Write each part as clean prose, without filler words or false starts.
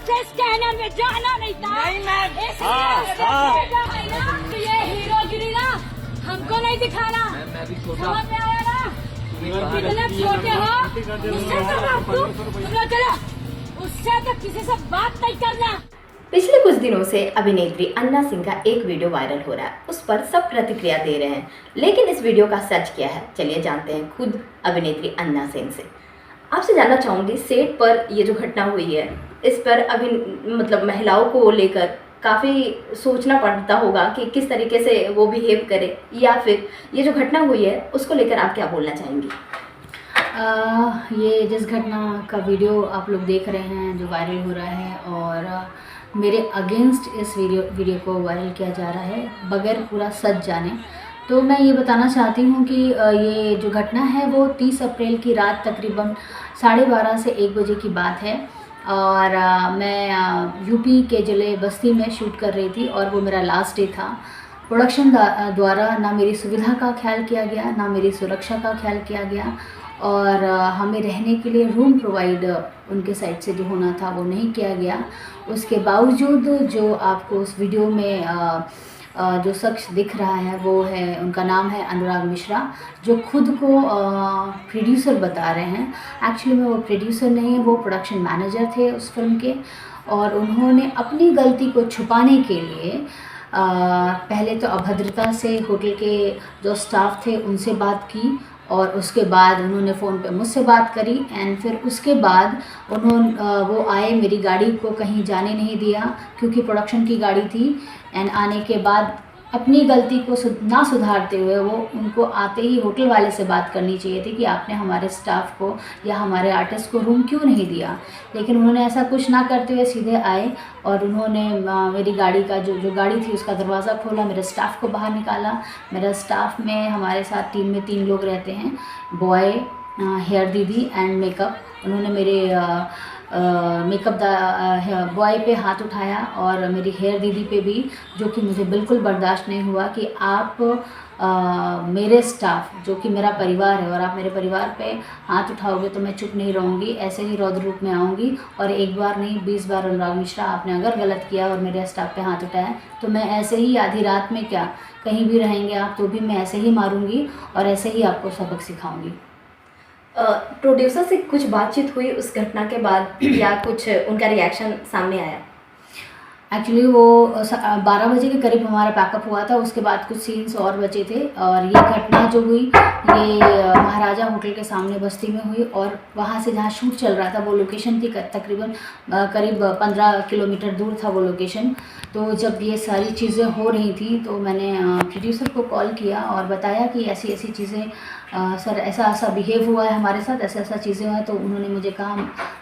मुझसे स्कैनर में जाना नहीं था। नहीं मैम। तो ये हीरोगिरी ना हमको नहीं दिखाना। मैं भी छोटा समझ में आया ना? कितने छोटे हो, उससे तो बात तू, चलो उससे तो किसी से बात नहीं करना। पिछले कुछ दिनों से अभिनेत्री अन्ना सिंह का एक वीडियो वायरल हो रहा है। उस पर सब प्रतिक्रिया दे रहे हैं, लेकिन इस वीडियो का सच क्या है, चलिए जानते हैं खुद अभिनेत्री अन्ना सिंह से। आपसे जानना चाहूँगी, सेट पर ये जो घटना हुई है, इस पर अभी मतलब महिलाओं को लेकर काफ़ी सोचना पड़ता होगा कि किस तरीके से वो बिहेव करे, या फिर ये जो घटना हुई है उसको लेकर आप क्या बोलना चाहेंगी? ये जिस घटना का वीडियो आप लोग देख रहे हैं जो वायरल हो रहा है, और मेरे अगेंस्ट इस वीडियो को वायरल किया जा रहा है बगैर पूरा सच जाने, तो मैं ये बताना चाहती हूँ कि ये जो घटना है वो 30 अप्रैल की रात तकरीबन 12:30 से 1 बजे की बात है। और मैं यूपी के ज़िले बस्ती में शूट कर रही थी और वो मेरा लास्ट डे था। प्रोडक्शन द्वारा ना मेरी सुविधा का ख्याल किया गया, ना मेरी सुरक्षा का ख्याल किया गया, और हमें रहने के लिए रूम प्रोवाइड उनके साइड से जो होना था वो नहीं किया गया। उसके बावजूद जो आपको उस वीडियो में जो शख्स दिख रहा है वो है, उनका नाम है अनुराग मिश्रा, जो खुद को प्रोड्यूसर बता रहे हैं। एक्चुअली में वो प्रोड्यूसर नहीं है, वो प्रोडक्शन मैनेजर थे उस फिल्म के, और उन्होंने अपनी गलती को छुपाने के लिए पहले तो अभद्रता से होटल के जो स्टाफ थे उनसे बात की, और उसके बाद उन्होंने फ़ोन पे मुझसे बात करी, एंड फिर उसके बाद वो आए, मेरी गाड़ी को कहीं जाने नहीं दिया क्योंकि प्रोडक्शन की गाड़ी थी। एंड आने के बाद अपनी गलती को ना सुधारते हुए वो उनको आते ही होटल वाले से बात करनी चाहिए थी कि आपने हमारे स्टाफ को या हमारे आर्टिस्ट को रूम क्यों नहीं दिया, लेकिन उन्होंने ऐसा कुछ ना करते हुए सीधे आए और उन्होंने मेरी गाड़ी का जो गाड़ी थी उसका दरवाज़ा खोला, मेरे स्टाफ को बाहर निकाला। मेरा स्टाफ में हमारे साथ टीम में 3 लोग रहते हैं, बॉय, हेयर दीदी एंड मेकअप। उन्होंने मेरे मेकअप बॉय पे हाथ उठाया और मेरी हेयर दीदी पे भी, जो कि मुझे बिल्कुल बर्दाश्त नहीं हुआ कि आप मेरे स्टाफ जो कि मेरा परिवार है और आप मेरे परिवार पे हाथ उठाओगे तो मैं चुप नहीं रहूँगी, ऐसे ही रौद्र रूप में आऊँगी। और एक बार नहीं 20 बार अनुराग मिश्रा, आपने अगर गलत किया और मेरे स्टाफ पे हाथ उठाया तो मैं ऐसे ही आधी रात में, क्या कहीं भी रहेंगे आप तो भी मैं ऐसे ही मारूँगी और ऐसे ही आपको सबक सिखाऊँगी। प्रोड्यूसर से कुछ बातचीत हुई उस घटना के बाद या कुछ उनका रिएक्शन सामने आया? एक्चुअली वो 12 बजे के करीब हमारा पैकअप हुआ था, उसके बाद कुछ सीन्स और बचे थे, और ये घटना जो हुई ये महाराजा होटल के सामने बस्ती में हुई, और वहाँ से जहाँ शूट चल रहा था वो लोकेशन थी तकरीबन करीब 15 किलोमीटर दूर था वो लोकेशन। तो जब ये सारी चीज़ें हो रही थी तो मैंने प्रोड्यूसर को कॉल किया और बताया कि ऐसी ऐसी चीज़ें सर, ऐसा ऐसा बिहेव हुआ है हमारे साथ, ऐसा ऐसा चीज़ें हुआ। तो उन्होंने मुझे कहा,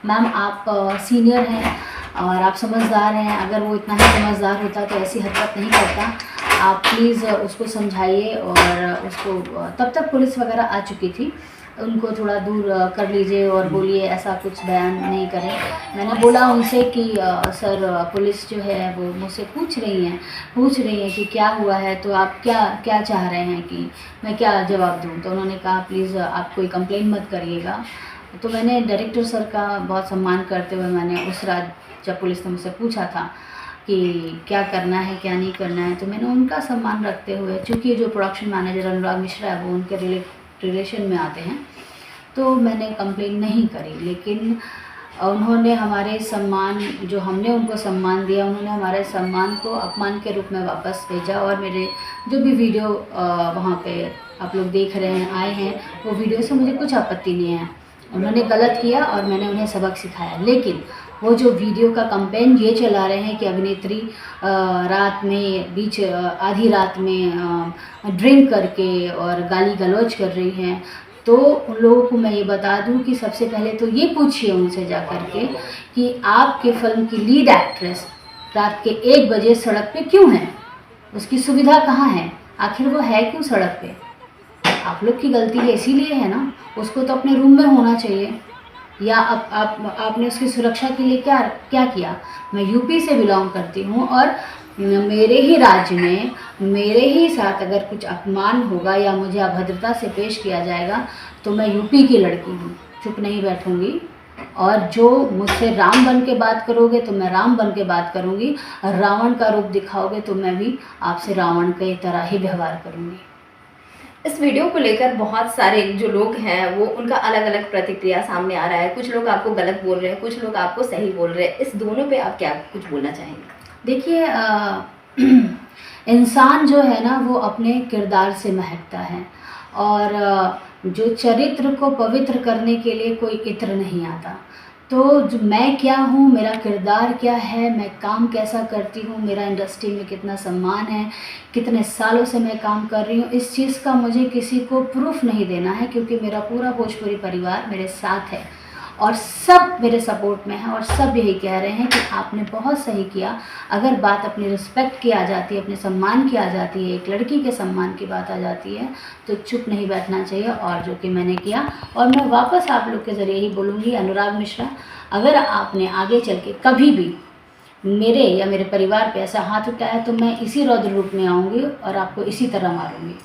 मैम आप सीनियर हैं और आप समझदार हैं, अगर वो इतना ही समझदार होता तो ऐसी हरकत नहीं करता, आप प्लीज़ उसको समझाइए। और उसको तब तक पुलिस वगैरह आ चुकी थी, उनको थोड़ा दूर कर लीजिए और बोलिए ऐसा कुछ बयान नहीं करें। मैंने बोला उनसे कि सर, पुलिस जो है वो मुझसे पूछ रही हैं कि क्या हुआ है, तो आप क्या चाह रहे हैं कि मैं क्या जवाब दूं। तो उन्होंने कहा प्लीज़ आप कोई कंप्लेंट मत करिएगा। तो मैंने डायरेक्टर सर का बहुत सम्मान करते हुए मैंने उस रात जब पुलिस ने मुझसे पूछा था कि क्या करना है क्या नहीं करना है, तो मैंने उनका सम्मान रखते हुए, चूँकि जो प्रोडक्शन मैनेजर अनुराग मिश्रा है वो उनके रिलेशन में आते हैं, तो मैंने कंप्लेंट नहीं करी। लेकिन उन्होंने हमारे सम्मान, जो हमने उनको सम्मान दिया, उन्होंने हमारे सम्मान को अपमान के रूप में वापस भेजा। और मेरे जो भी वीडियो वहाँ पे आप लोग देख रहे हैं आए हैं, वो वीडियो से मुझे कुछ आपत्ति नहीं है, उन्होंने गलत किया और मैंने उन्हें सबक सिखाया। लेकिन वो जो वीडियो का कैंपेन ये चला रहे हैं कि अभिनेत्री रात में आधी रात में ड्रिंक करके और गाली गलौज कर रही हैं, तो उन लोगों को मैं ये बता दूं कि सबसे पहले तो ये पूछिए उनसे जा कर के कि आपके फिल्म की लीड एक्ट्रेस रात के 1 बजे सड़क पे क्यों है, उसकी सुविधा कहाँ है, आखिर वो है क्यों सड़क पे। आप लोग की गलती है इसीलिए है ना, उसको तो अपने रूम में होना चाहिए। या आपने उसकी सुरक्षा के लिए क्या किया। मैं यूपी से बिलोंग करती हूँ और मेरे ही राज्य में मेरे ही साथ अगर कुछ अपमान होगा या मुझे अभद्रता से पेश किया जाएगा तो मैं यूपी की लड़की हूँ, चुप नहीं बैठूँगी। और जो मुझसे राम बन के बात करोगे तो मैं राम बन के बात करूँगी, और रावण का रूप दिखाओगे तो मैं भी आपसे रावण की तरह ही व्यवहार करूँगी। इस वीडियो को लेकर बहुत सारे जो लोग हैं वो उनका अलग अलग प्रतिक्रिया सामने आ रहा है। कुछ लोग आपको गलत बोल रहे हैं, कुछ लोग आपको सही बोल रहे हैं। इस दोनों पे आप क्या कुछ बोलना चाहेंगे? देखिए, इंसान जो है ना वो अपने किरदार से महकता है, और जो चरित्र को पवित्र करने के लिए कोई इत्र नहीं आता। तो जो मैं क्या हूँ, मेरा किरदार क्या है, मैं काम कैसा करती हूँ, मेरा इंडस्ट्री में कितना सम्मान है, कितने सालों से मैं काम कर रही हूँ, इस चीज़ का मुझे किसी को प्रूफ नहीं देना है, क्योंकि मेरा पूरा भोजपुरी परिवार मेरे साथ है और सब मेरे सपोर्ट में है, और सब यही कह रहे हैं कि आपने बहुत सही किया। अगर बात अपनी रिस्पेक्ट की आ जाती है, अपने सम्मान की आ जाती है, एक लड़की के सम्मान की बात आ जाती है, तो चुप नहीं बैठना चाहिए, और जो कि मैंने किया। और मैं वापस आप लोग के ज़रिए ही बोलूँगी, अनुराग मिश्रा, अगर आपने आगे चल के कभी भी मेरे या मेरे परिवार पे ऐसा हाथ उठाया तो मैं इसी रौद्र रूप में आऊँगी और आपको इसी तरह मारूँगी।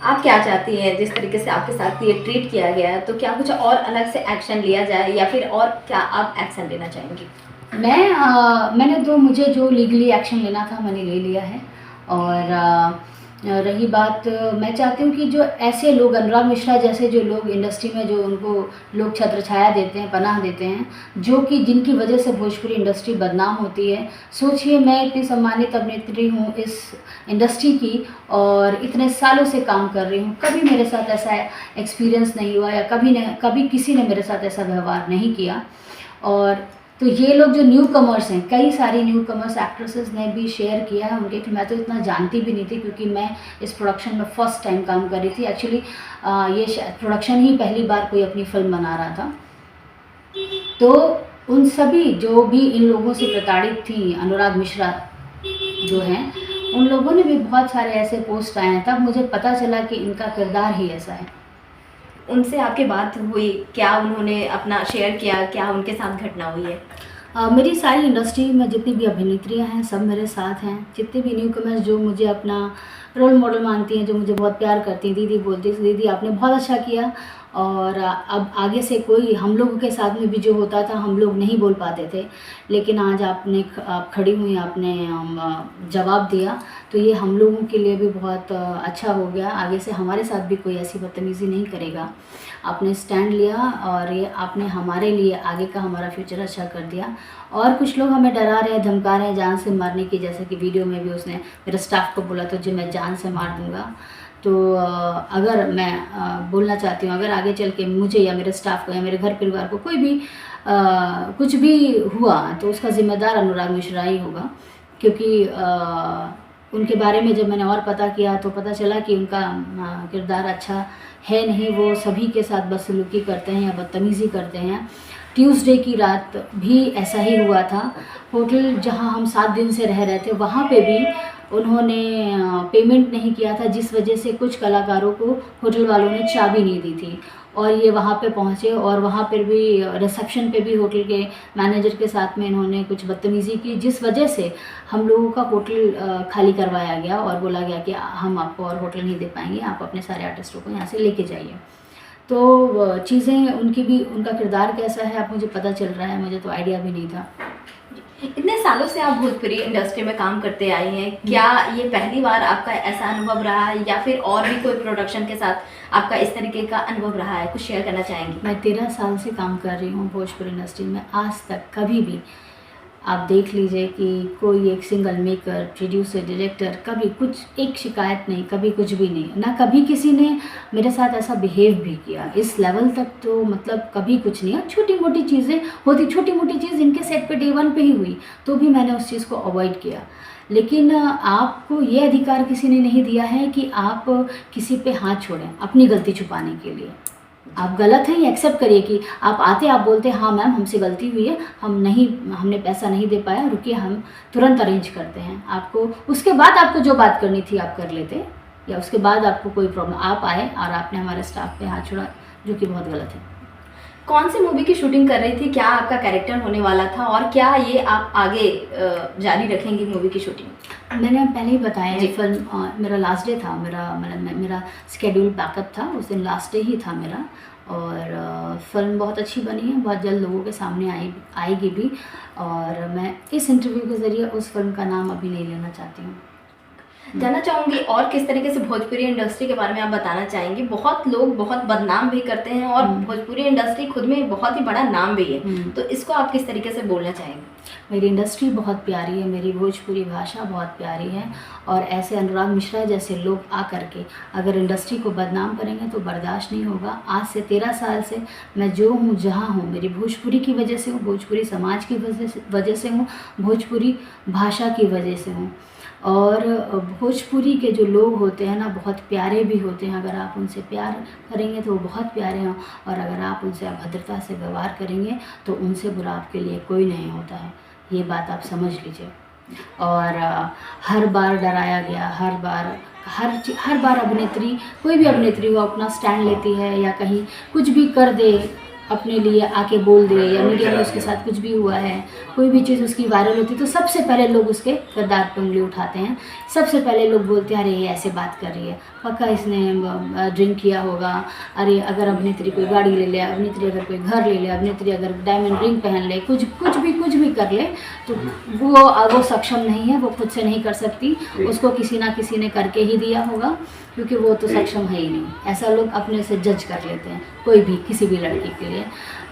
आप क्या चाहती हैं? जिस तरीके से आपके साथ ये ट्रीट किया गया है, तो क्या कुछ और अलग से एक्शन लिया जाए, या फिर और क्या आप एक्शन लेना चाहेंगी? मैंने मुझे जो लीगली एक्शन लेना था मैंने ले लिया है। और रही बात, मैं चाहती हूँ कि जो ऐसे लोग, अनुराग मिश्रा जैसे जो लोग इंडस्ट्री में, जो उनको लोग छत्र छाया देते हैं, पनाह देते हैं, जो कि जिनकी वजह से भोजपुरी इंडस्ट्री बदनाम होती है। सोचिए, मैं इतनी सम्मानित अभिनेत्री हूँ इस इंडस्ट्री की, और इतने सालों से काम कर रही हूँ, कभी मेरे साथ ऐसा एक्सपीरियंस नहीं हुआ, या कभी किसी ने मेरे साथ ऐसा व्यवहार नहीं किया। और तो ये लोग जो न्यू कमर्स हैं, कई सारी न्यू कमर्स एक्ट्रेसेस ने भी शेयर किया है उनके, कि मैं तो इतना जानती भी नहीं थी, क्योंकि मैं इस प्रोडक्शन में फ़र्स्ट टाइम काम कर रही थी। एक्चुअली ये प्रोडक्शन ही पहली बार कोई अपनी फिल्म बना रहा था। तो उन सभी जो भी इन लोगों से प्रताड़ित थी, अनुराग मिश्रा जो हैं, उन लोगों ने भी बहुत सारे ऐसे पोस्ट आए हैं, तब मुझे पता चला कि इनका किरदार ही ऐसा है। उनसे आपकी बात हुई क्या? उन्होंने अपना शेयर किया क्या? उनके साथ घटना हुई है? मेरी सारी इंडस्ट्री में जितनी भी अभिनेत्रियां हैं सब मेरे साथ हैं। जितने भी न्यू कमर्स जो मुझे अपना रोल मॉडल मानती हैं, जो मुझे बहुत प्यार करती हैं, दीदी बोलती है, दीदी आपने बहुत अच्छा किया। और अब आगे से कोई, हम लोगों के साथ में भी जो होता था हम लोग नहीं बोल पाते थे, लेकिन आज आप खड़ी हुई, आपने जवाब दिया, तो ये हम लोगों के लिए भी बहुत अच्छा हो गया। आगे से हमारे साथ भी कोई ऐसी बदतमीज़ी नहीं करेगा। आपने स्टैंड लिया, और ये आपने हमारे लिए आगे का हमारा फ्यूचर अच्छा कर दिया। और कुछ लोग हमें डरा रहे हैं, धमका रहे हैं जान से मारने की, जैसे कि वीडियो में भी उसने मेरे स्टाफ को बोला, तो जो मैं जान से मार दूँगा। तो अगर मैं बोलना चाहती हूँ, अगर आगे चल के मुझे या मेरे स्टाफ को या मेरे घर परिवार को कोई भी कुछ भी हुआ, तो उसका ज़िम्मेदार अनुराग मिश्रा ही होगा। क्योंकि उनके बारे में जब मैंने और पता किया तो पता चला कि उनका किरदार अच्छा है नहीं, वो सभी के साथ बदसलूकी करते हैं या बदतमीज़ी करते हैं। ट्यूसडे की रात भी ऐसा ही हुआ था। होटल जहां हम 7 दिन से रह रहे थे, वहाँ पे भी उन्होंने पेमेंट नहीं किया था, जिस वजह से कुछ कलाकारों को होटल वालों ने चाबी नहीं दी थी। और ये वहाँ पे पहुँचे, और वहाँ पर भी रिसेप्शन पे भी होटल के मैनेजर के साथ में इन्होंने कुछ बदतमीज़ी की, जिस वजह से हम लोगों का होटल खाली करवाया गया और बोला गया कि हम आपको और होटल नहीं दे पाएंगे, आप अपने सारे आर्टिस्टों को यहाँ से लेके जाइए। तो चीज़ें उनकी भी, उनका किरदार कैसा है अब मुझे पता चल रहा है, मुझे तो आइडिया भी नहीं था। इतने सालों से आप भोजपुरी इंडस्ट्री में काम करते आई हैं, क्या ये पहली बार आपका ऐसा अनुभव रहा है, या फिर और भी कोई प्रोडक्शन के साथ आपका इस तरीके का अनुभव रहा है? कुछ शेयर करना चाहेंगी? मैं 13 साल से काम कर रही हूँ भोजपुरी इंडस्ट्री में। आज तक कभी भी आप देख लीजिए कि कोई एक सिंगल मेकर, प्रोड्यूसर, डायरेक्टर, कभी कुछ एक शिकायत नहीं, कभी कुछ भी नहीं, ना कभी किसी ने मेरे साथ ऐसा बिहेव भी किया इस लेवल तक। तो मतलब कभी कुछ नहीं। छोटी मोटी चीज़ें होती, छोटी मोटी चीज़ इनके सेट पे डे 1 पे ही हुई, तो भी मैंने उस चीज़ को अवॉइड किया। लेकिन आपको ये अधिकार किसी ने नहीं दिया है कि आप किसी पे हाथ छोड़ें अपनी गलती छुपाने के लिए। आप गलत हैं ये एक्सेप्ट करिए कि आप आते, आप बोलते हाँ मैम हमसे गलती हुई है, हमने पैसा नहीं दे पाया, रुकिए हम तुरंत अरेंज करते हैं आपको। उसके बाद आपको जो बात करनी थी आप कर लेते, या उसके बाद आपको कोई प्रॉब्लम, आप आए और आपने हमारे स्टाफ पे हाथ छोड़ा, जो कि बहुत गलत है। कौन सी मूवी की शूटिंग कर रही थी? क्या आपका कैरेक्टर होने वाला था? और क्या ये आप आगे जारी रखेंगी मूवी की शूटिंग? मैंने पहले ही बताया, फिल्म मेरा लास्ट डे था, मेरा स्केड्यूल बैकअप था, उस दिन लास्ट डे ही था मेरा। और फिल्म बहुत अच्छी बनी है, बहुत जल्द लोगों के सामने आएगी भी। और मैं इस इंटरव्यू के ज़रिए उस फिल्म का नाम अभी नहीं लेना चाहती हूँ। जानना चाहूँगी और किस तरीके से भोजपुरी इंडस्ट्री के बारे में आप बताना चाहेंगे। बहुत लोग बहुत बदनाम भी करते हैं और भोजपुरी इंडस्ट्री खुद में बहुत ही बड़ा नाम भी है, तो इसको आप किस तरीके से बोलना चाहेंगे? मेरी इंडस्ट्री बहुत प्यारी है, मेरी भोजपुरी भाषा बहुत प्यारी है, और ऐसे अनुराग मिश्रा जैसे लोग आकर के अगर इंडस्ट्री को बदनाम करेंगे तो बर्दाश्त नहीं होगा। आज से 13 साल से मैं जो हूँ, जहाँ हूँ, मेरी भोजपुरी की वजह से हूँ, भोजपुरी समाज की वजह से हूँ, भोजपुरी भाषा की वजह से हूँ। और भोजपुरी के जो लोग होते हैं ना, बहुत प्यारे भी होते हैं। अगर आप उनसे प्यार करेंगे तो वो बहुत प्यारे हैं, और अगर आप उनसे अभद्रता से व्यवहार करेंगे तो उनसे बुरा आपके लिए कोई नहीं होता है। ये बात आप समझ लीजिए। और हर बार डराया गया, हर बार अभिनेत्री, कोई भी अभिनेत्री वो अपना स्टैंड लेती है या कहीं कुछ भी कर दे, अपने लिए आके बोल दे, या मीडिया में उसके साथ कुछ भी हुआ है, कोई भी चीज़ उसकी वायरल होती है तो सबसे पहले लोग उसके किरदार पर उंगली उठाते हैं। सबसे पहले लोग बोलते हैं अरे ये ऐसे बात कर रही है, पक्का इसने ड्रिंक किया होगा। अरे अगर अभिनेत्री कोई गाड़ी ले ले, अभिनेत्री अगर कोई घर ले ले, अभिनेत्री अगर डायमंड रिंग पहन ले, कुछ भी कर ले, तो वो सक्षम नहीं है, वो खुद से नहीं कर सकती, उसको किसी ना किसी ने करके ही दिया होगा, क्योंकि वो तो सक्षम है ही नहीं। ऐसा लोग अपने से जज कर लेते हैं कोई भी, किसी भी लड़की के लिए।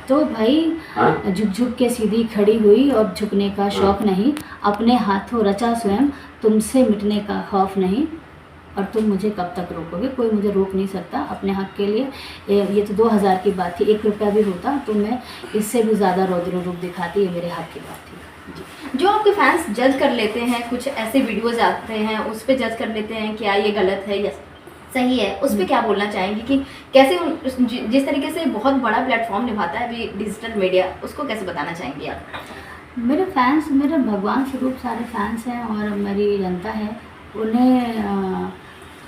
तो भाई झुक के सीधी खड़ी हुई, और झुकने का शौक़ नहीं, अपने हाथों रचा स्वयं, तुमसे मिटने का खौफ नहीं, और तुम मुझे कब तक रोकोगे? कोई मुझे रोक नहीं सकता अपने हक के लिए। ये तो 2000 की बात थी, 1 रुपया भी होता तो मैं इससे भी ज़्यादा रौद्र रूप दिखाती, ये मेरे हक की बात थी। जो आपके फैंस जज कर लेते हैं, कुछ ऐसे वीडियोज़ आते हैं उस पर जज कर लेते हैं क्या ये गलत है या सही है, उस पर क्या बोलना चाहेंगे कि कैसे जिस तरीके से बहुत बड़ा प्लेटफॉर्म निभाता है अभी डिजिटल मीडिया, उसको कैसे बताना चाहेंगे आप? मेरे फैंस मेरे भगवान स्वरूप सारे फैंस हैं, और मेरी जनता है, उन्हें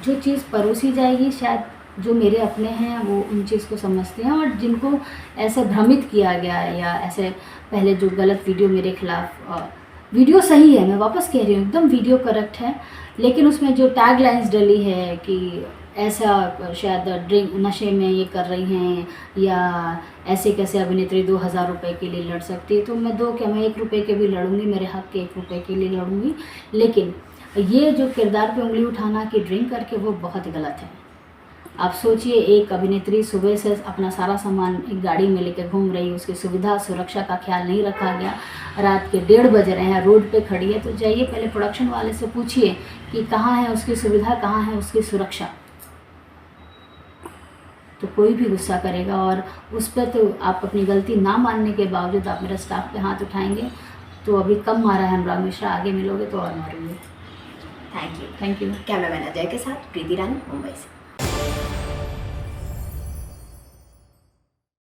जो चीज़ परोसी जाएगी, शायद जो मेरे अपने हैं वो उन चीज़ को समझते हैं। और जिनको ऐसे भ्रमित किया गया है, या ऐसे पहले जो गलत वीडियो मेरे खिलाफ, वीडियो सही है, मैं वापस कह रही हूँ, एकदम वीडियो करेक्ट है, लेकिन उसमें जो टैग लाइन्स डली है कि ऐसा शायद ड्रिंक नशे में ये कर रही हैं, या ऐसे कैसे अभिनेत्री 2000 रुपये के लिए लड़ सकती है, तो मैं 1 रुपये के भी लड़ूंगी, मेरे हक के 1 रुपये के लिए लड़ूंगी। लेकिन ये जो किरदार पे उंगली उठाना कि ड्रिंक करके, वो बहुत ही गलत है। आप सोचिए, एक अभिनेत्री सुबह से अपना सारा सामान एक गाड़ी में लेकर घूम रही है, उसकी सुविधा सुरक्षा का ख्याल नहीं रखा गया, रात के 1:30 बज रहे हैं, रोड पे खड़ी है, तो जाइए पहले प्रोडक्शन वाले से पूछिए कि कहाँ है उसकी सुविधा, कहाँ है उसकी सुरक्षा। तो कोई भी गुस्सा करेगा, और उस पर तो आप अपनी गलती ना मानने के बावजूद आप मेरे स्टाफ पे हाथ उठाएंगे, तो अभी कम मारा है अनुराग मिश्रा, आगे मिलोगे तो और मारूंगी। Thank you. कैमरामैन अजय के साथ प्रीति रानी, मुंबई से।